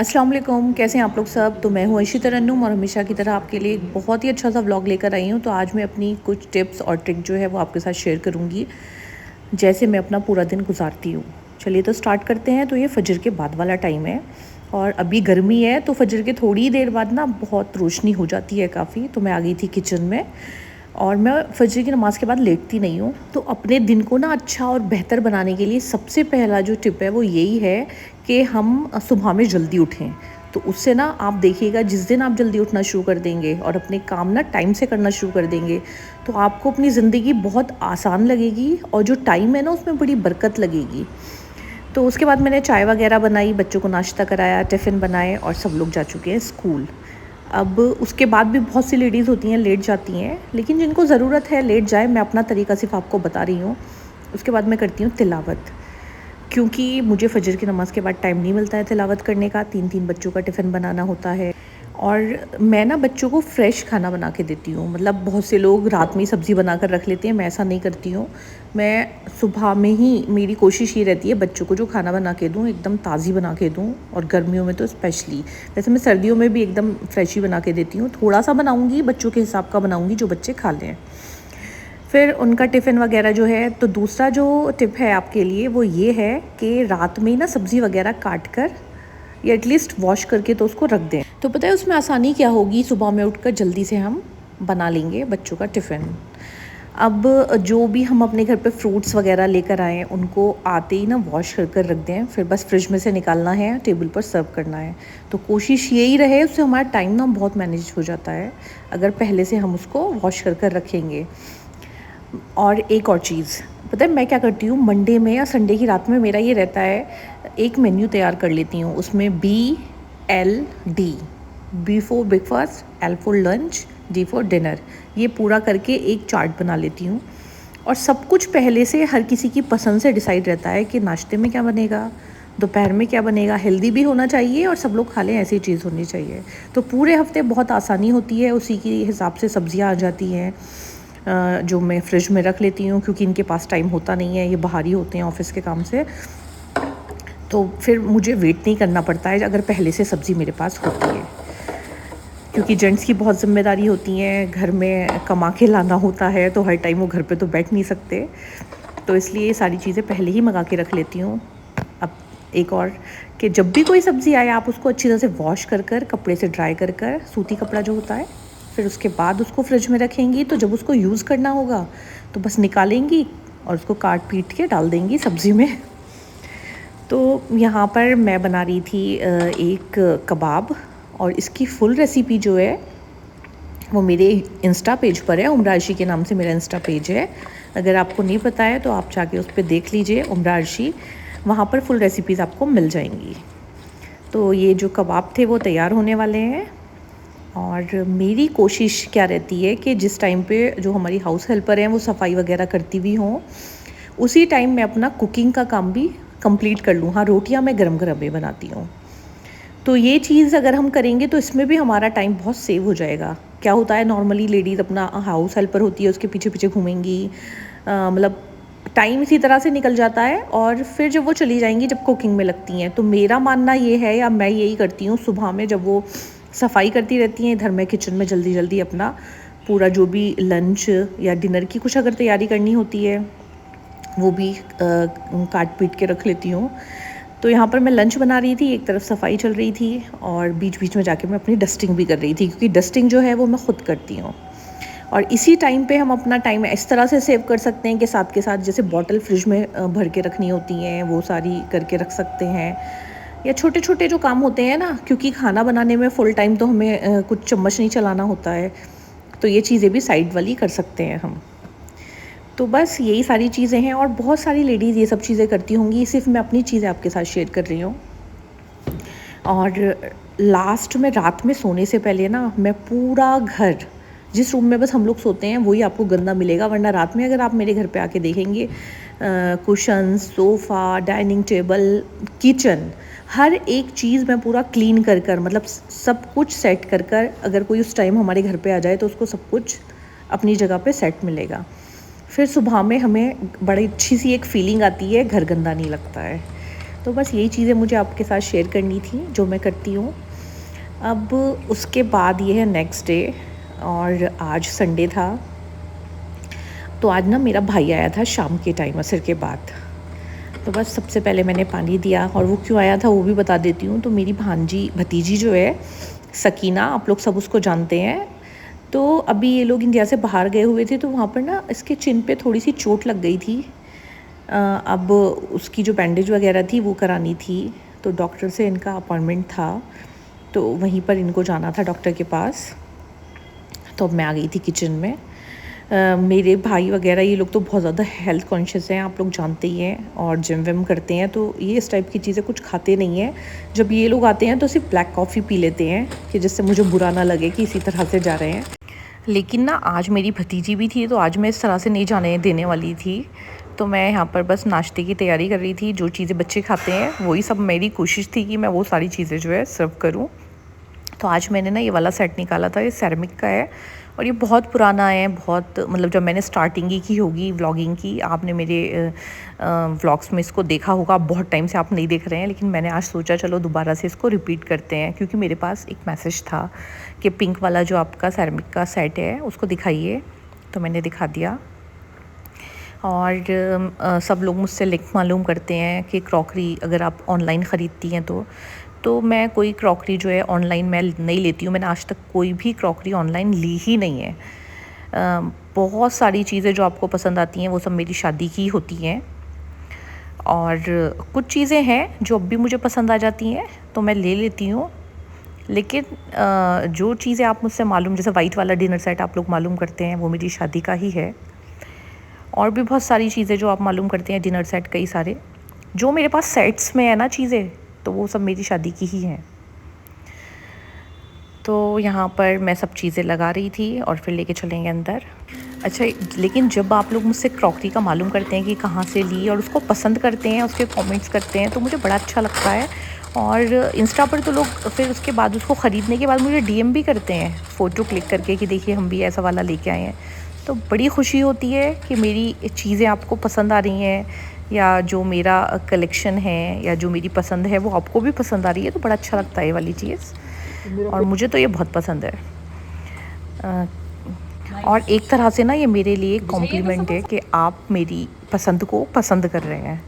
अस्सलाम वालेकुम, कैसे हैं आप लोग सब। तो मैं हूँ अर्शी तरन्नुम और हमेशा की तरह आपके लिए एक बहुत ही अच्छा सा व्लॉग लेकर आई हूँ। तो आज मैं अपनी कुछ टिप्स और ट्रिक जो है वो आपके साथ शेयर करूँगी, जैसे मैं अपना पूरा दिन गुजारती हूँ। चलिए तो स्टार्ट करते हैं। तो ये फजर के बाद वाला टाइम है और अभी गर्मी है, तो फजर के थोड़ी देर बाद ना बहुत रोशनी हो जाती है काफ़ी। तो मैं आ गई थी किचन में और मैं फजर की नमाज़ के बाद लेटती नहीं हूँ। तो अपने दिन को ना अच्छा और बेहतर बनाने के लिए सबसे पहला जो टिप है वो यही है कि हम सुबह में जल्दी उठें। तो उससे ना आप देखिएगा, जिस दिन आप जल्दी उठना शुरू कर देंगे और अपने काम ना टाइम से करना शुरू कर देंगे, तो आपको अपनी ज़िंदगी बहुत आसान लगेगी और जो टाइम है ना उसमें बड़ी बरकत लगेगी। तो उसके बाद मैंने चाय वगैरह बनाई, बच्चों को नाश्ता कराया, टिफ़िन बनाए और सब लोग जा चुके हैं स्कूल। अब उसके बाद भी बहुत सी लेडीज़ होती हैं लेट जाती हैं, लेकिन जिनको ज़रूरत है लेट जाए, मैं अपना तरीका सिर्फ आपको बता रही हूँ। उसके बाद मैं करती हूँ तिलावत, क्योंकि मुझे फ़जर की नमाज़ के बाद टाइम नहीं मिलता है तिलावत करने का। 3-3 बच्चों का टिफ़िन बनाना होता है और मैं ना बच्चों को फ़्रेश खाना बना के देती हूँ। मतलब बहुत से लोग रात में ही सब्ज़ी बना कर रख लेते हैं, मैं ऐसा नहीं करती हूँ। मैं सुबह में ही, मेरी कोशिश ये रहती है बच्चों को जो खाना बना के दूँ एकदम ताज़ी बना के दूँ, और गर्मियों में तो स्पेशली। वैसे मैं सर्दियों में भी एकदम फ्रेश ही बना के देती हूँ। थोड़ा-सा बनाऊँगी, बच्चों के हिसाब का बनाऊँगी जो बच्चे खा लें। फिर उनका टिफ़िन वगैरह जो है, तो दूसरा जो टिप है आपके लिए वो ये है कि रात में ही ना सब्ज़ी वगैरह काट कर या एटलीस्ट वॉश करके तो उसको रख दें। तो पता है उसमें आसानी क्या होगी, सुबह में उठकर जल्दी से हम बना लेंगे बच्चों का टिफ़िन। अब जो भी हम अपने घर पे फ्रूट्स वगैरह लेकर आएँ, उनको आते ही ना वॉश कर कर रख दें, फिर बस फ्रिज में से निकालना है, टेबल पर सर्व करना है। तो कोशिश यही रहे, उससे हमारा टाइम ना बहुत मैनेज हो जाता है अगर पहले से हम उसको वॉश कर कर रखेंगे। और एक और चीज़, पता है मैं क्या करती हूँ, मंडे में या संडे की रात में मेरा ये रहता है, एक मेन्यू तैयार कर लेती हूँ। उसमें BLD, B for breakfast, L for lunch, D for dinner, ये पूरा करके एक चार्ट बना लेती हूँ। और सब कुछ पहले से हर किसी की पसंद से डिसाइड रहता है कि नाश्ते में क्या बनेगा, दोपहर में क्या बनेगा, हेल्दी भी होना चाहिए और सब लोग खा लें ऐसी चीज़ होनी चाहिए। तो पूरे हफ्ते बहुत आसानी होती है, उसी के हिसाब से सब्जियां आ जाती हैं, जो मैं फ्रिज में रख लेती हूँ, क्योंकि इनके पास टाइम होता नहीं है, ये बाहर ही होते हैं ऑफिस के काम से। तो फिर मुझे वेट नहीं करना पड़ता है अगर पहले से सब्ज़ी मेरे पास होती है, क्योंकि जेंट्स की बहुत ज़िम्मेदारी होती हैं, घर में कमा के लाना होता है, तो हर टाइम वो घर पे तो बैठ नहीं सकते। तो इसलिए ये सारी चीज़ें पहले ही मंगा के रख लेती हूँ। अब एक और, कि जब भी कोई सब्ज़ी आए आप उसको अच्छी तरह से वॉश कर कर, कपड़े से ड्राई कर कर, सूती कपड़ा जो होता है, फिर उसके बाद उसको फ्रिज में रखेंगी। तो जब उसको यूज़ करना होगा तो बस निकालेंगी और उसको काट पीट के डाल देंगी सब्ज़ी में। तो यहाँ पर मैं बना रही थी एक कबाब, और इसकी फुल रेसिपी जो है वो मेरे इंस्टा पेज पर है। उम्र अर्शी के नाम से मेरा इंस्टा पेज है। अगर आपको नहीं पता है तो आप जाके उस पर देख लीजिए, उम्र अर्शी, वहाँ पर फुल रेसिपीज़ आपको मिल जाएंगी। तो ये जो कबाब थे वो तैयार होने वाले हैं, और मेरी कोशिश क्या रहती है कि जिस टाइम पे जो हमारी हाउस हेल्पर हैं वो सफाई वगैरह करती भी हों, उसी टाइम मैं अपना कुकिंग का काम भी कंप्लीट कर लूँ। हाँ, रोटियाँ मैं गरम गरम ही बनाती हूँ। तो ये चीज़ अगर हम करेंगे तो इसमें भी हमारा टाइम बहुत सेव हो जाएगा। क्या होता है, नॉर्मली लेडीज़ अपना हाउस हेल्पर होती है, उसके पीछे पीछे घूमेंगी, मतलब टाइम इसी तरह से निकल जाता है, और फिर जब वो चली जाएंगी, जब कुकिंग में लगती हैं, तो मेरा मानना ये है, या मैं यही करती हूँ, सुबह में जब वो सफाई करती रहती हैं इधर, मैं किचन में जल्दी जल्दी अपना पूरा जो भी लंच या डिनर की कुछ अगर तैयारी करनी होती है वो भी काट पीट के रख लेती हूँ। तो यहाँ पर मैं लंच बना रही थी, एक तरफ सफाई चल रही थी, और बीच बीच में जाके मैं अपनी डस्टिंग भी कर रही थी, क्योंकि डस्टिंग जो है वो मैं खुद करती हूँ। और इसी टाइम पे हम अपना टाइम इस तरह से सेव कर सकते हैं कि साथ के साथ जैसे बॉटल फ्रिज में भर के रखनी होती हैं, वो सारी करके रख सकते हैं, या छोटे छोटे जो काम होते हैं ना, क्योंकि खाना बनाने में फुल टाइम तो हमें कुछ चम्मच नहीं चलाना होता है, तो ये चीज़ें भी साइड वाली कर सकते हैं हम। तो बस यही सारी चीज़ें हैं, और बहुत सारी लेडीज़ ये सब चीज़ें करती होंगी, सिर्फ मैं अपनी चीज़ें आपके साथ शेयर कर रही हूँ। और लास्ट में रात में सोने से पहले ना मैं पूरा घर, जिस रूम में बस हम लोग सोते हैं वही आपको गंदा मिलेगा, वरना रात में अगर आप मेरे घर पे आके देखेंगे, cushion, sofa, dining table, kitchen, हर एक चीज़ मैं पूरा क्लीन कर कर, मतलब सब कुछ सेट कर कर, अगर कोई उस टाइम हमारे घर पे आ जाए तो उसको सब कुछ अपनी जगह पे सेट मिलेगा। फिर सुबह में हमें बड़ी अच्छी सी एक फ़ीलिंग आती है, घर गंदा नहीं लगता है। तो बस यही चीज़ें मुझे आपके साथ शेयर करनी थी जो मैं करती हूँ। अब उसके बाद ये है नेक्स्ट डे और आज संडे था। तो आज ना मेरा भाई आया था शाम के टाइम असर के बाद। तो बस सबसे पहले मैंने पानी दिया, और वो क्यों आया था वो भी बता देती हूँ। तो मेरी भतीजी जो है सकीना, आप लोग सब उसको जानते हैं। तो अभी ये लोग इंडिया से बाहर गए हुए थे, तो वहाँ पर ना इसके चिन पे थोड़ी सी चोट लग गई थी। अब उसकी जो बैंडेज वगैरह थी वो करानी थी। तो डॉक्टर से इनका अपॉइंटमेंट था, तो वहीं पर इनको जाना था डॉक्टर के पास। तो अब मैं आ गई थी किचन में। मेरे भाई वगैरह ये लोग तो बहुत ज़्यादा हेल्थ कॉन्शियस हैं, आप लोग जानते ही हैं, और जिम विम करते हैं, तो ये इस टाइप की चीज़ें कुछ खाते नहीं हैं। जब ये लोग आते हैं तो सिर्फ ब्लैक कॉफ़ी पी लेते हैं, कि जिससे मुझे बुरा ना लगे कि इसी तरह से जा रहे हैं। लेकिन ना आज मेरी भतीजी भी थी, तो आज मैं इस तरह से नहीं जाने देने वाली थी। तो मैं यहाँ पर बस नाश्ते की तैयारी कर रही थी। जो चीज़ें बच्चे खाते हैं वही सब मेरी कोशिश थी कि मैं वो सारी चीज़ें जो है सर्व करूँ। तो आज मैंने ना ये वाला सेट निकाला था, ये सेरेमिक का है और ये बहुत पुराना है। बहुत मतलब जब मैंने स्टार्टिंग ही की होगी व्लॉगिंग की, आपने मेरे व्लॉग्स में इसको देखा होगा। बहुत टाइम से आप नहीं देख रहे हैं, लेकिन मैंने आज सोचा चलो दोबारा से इसको रिपीट करते हैं, क्योंकि मेरे पास एक मैसेज था कि पिंक वाला जो आपका सेरेमिक का सेट है उसको दिखाइए। तो मैंने दिखा दिया। और सब लोग मुझसे लिंक मालूम करते हैं कि क्रॉकरी अगर आप ऑनलाइन ख़रीदती हैं तो मैं कोई क्रॉकरी जो है ऑनलाइन मैं नहीं लेती हूँ। मैंने आज तक कोई भी क्रॉकरी ऑनलाइन ली ही नहीं है। बहुत सारी चीज़ें जो आपको पसंद आती हैं वो सब मेरी शादी की होती हैं, और कुछ चीज़ें हैं जो अब भी मुझे पसंद आ जाती हैं तो मैं ले लेती हूँ। लेकिन जो चीज़ें आप मुझसे मालूम, जैसे वाइट वाला डिनर सेट आप लोग मालूम करते हैं, वो मेरी शादी का ही है। और भी बहुत सारी चीज़ें जो आप मालूम करते हैं, डिनर सेट कई सारे जो मेरे पास सेट्स में है ना चीज़ें, तो वो सब मेरी शादी की ही हैं। तो यहाँ पर मैं सब चीज़ें लगा रही थी और फिर लेके चलेंगे अंदर। अच्छा, लेकिन जब आप लोग मुझसे क्रॉकरी का मालूम करते हैं कि कहाँ से ली और उसको पसंद करते हैं, उसके कमेंट्स करते हैं, तो मुझे बड़ा अच्छा लगता है। और इंस्टा पर तो लोग फिर उसके बाद उसको ख़रीदने के बाद मुझे डीएम भी करते हैं फ़ोटो क्लिक करके कि देखिए हम भी ऐसा वाला लेके आए हैं। तो बड़ी खुशी होती है कि मेरी चीज़ें आपको पसंद आ रही हैं, या जो मेरा कलेक्शन है या जो मेरी पसंद है वो आपको भी पसंद आ रही है। तो बड़ा अच्छा लगता है ये वाली चीज़, और मुझे तो ये बहुत पसंद है। और एक तरह से ना ये मेरे लिए कॉम्प्लीमेंट है कि आप मेरी पसंद को पसंद कर रहे हैं।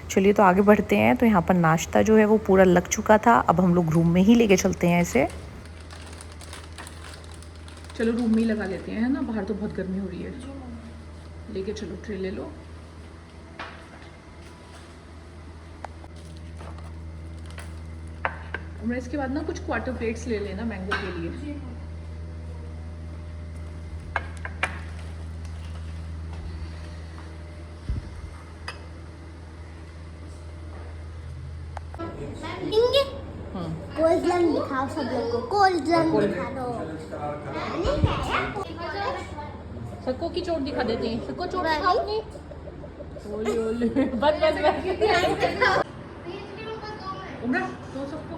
चलिए तो आगे बढ़ते हैं। तो यहाँ पर नाश्ता जो है वो पूरा लग चुका था। अब हम लोग रूम में ही लेके चलते हैं इसे। चलो रूम में ही लगा लेते हैं, है ना, बाहर तो बहुत गर्मी हो रही है। लेके चलो, ट्रे ले लो। और इसके बाद ना कुछ क्वार्टर प्लेट्स ले लेना मैंगो के लिए। कोल्ड दिखाओ सब लोग को, कोल्ड दिखा दो। सबको की चोट दिखा देते हैं, सबको चोट दिखाओ अपनी। ओले ओले, बस बस बस। उमरा तो सबको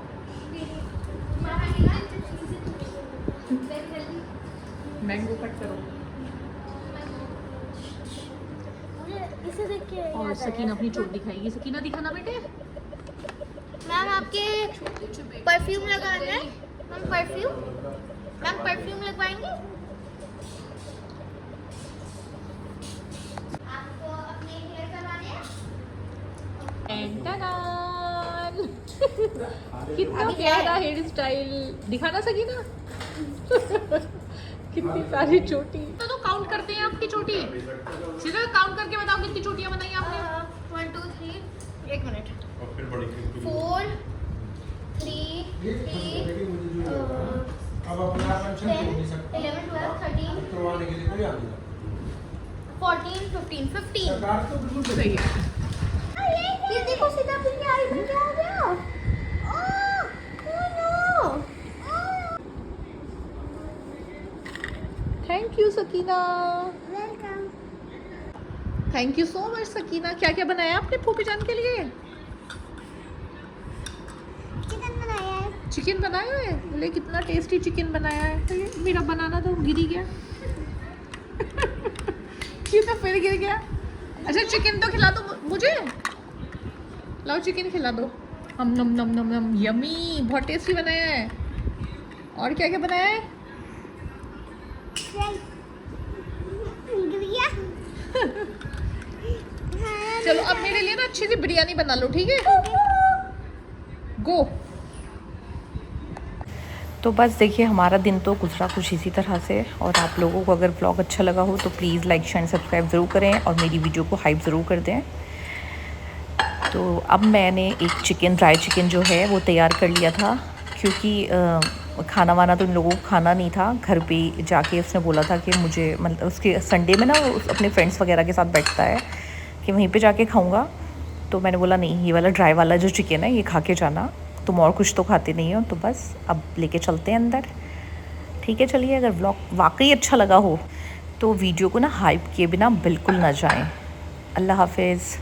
मैंगो कट करो। इसे देख के और सकीना अपनी चोट दिखाएगी। सकीना दिखाना बेटे। मैम आपके परफ्यूम लगाना है। मैम परफ्यूम लगवाएंगे। आपको अपने हेयर करवाने हैं। कितना प्यारा हेयर स्टाइल, दिखाना सकीना। कितनी सारी चोटी। तो काउंट करते हैं आपकी चोटी। सीधा काउंट करके बताओ कितनी चोटियां बनाई आपने। 1 2 3 1 मिनट 4 3 अब अपना 10 11 12 13 करवाने के लिए कोई आगे 14 15 15। सरकार तो बिल्कुल सही है। ये देखो सीधा अपनी आई में क्या हो गया। No thank you Sakina. Welcome. Thank you so much Sakina. क्या क्या बनाया आपने फूफी जान के लिए? चिकन बनाया है। चिकन बनाया है। बोले कितना टेस्टी चिकन बनाया है। तो ये मेरा बनाना तो गिर ही गया। ये तो फिर गिर गया। अच्छा चिकन तो खिला दो मुझे। लाओ चिकन खिला दो। हम नम नम नम नम, यमी, बहुत टेस्टी बनाया है। और क्या क्या बनाया है? चलो अब मेरे लिए ना अच्छी सी बिरयानी बना लो, ठीक है? गो। तो बस देखिए हमारा दिन तो गुजरा कुछ इसी तरह से। और आप लोगों को अगर ब्लॉग अच्छा लगा हो तो प्लीज़ लाइक शेयर सब्सक्राइब ज़रूर करें और मेरी वीडियो को हाइप ज़रूर कर दें। तो अब मैंने एक चिकन, ड्राई चिकन जो है वो तैयार कर लिया था, क्योंकि खाना वाना तो इन लोगों को खाना नहीं था। घर पे जाके उसने बोला था कि मुझे, मतलब उसके संडे में ना वो अपने फ्रेंड्स वगैरह के साथ बैठता है कि वहीं पे जाके खाऊंगा। तो मैंने बोला नहीं, ये वाला ड्राई वाला जो चिकन है ये खा के जाना, तुम और कुछ तो खाते नहीं हो। तो बस अब लेके चलते हैं अंदर, ठीक है? चलिए, अगर व्लॉग वाकई अच्छा लगा हो तो वीडियो को ना हाइप किए बिना बिल्कुल ना जाएं। अल्लाह हाफिज़।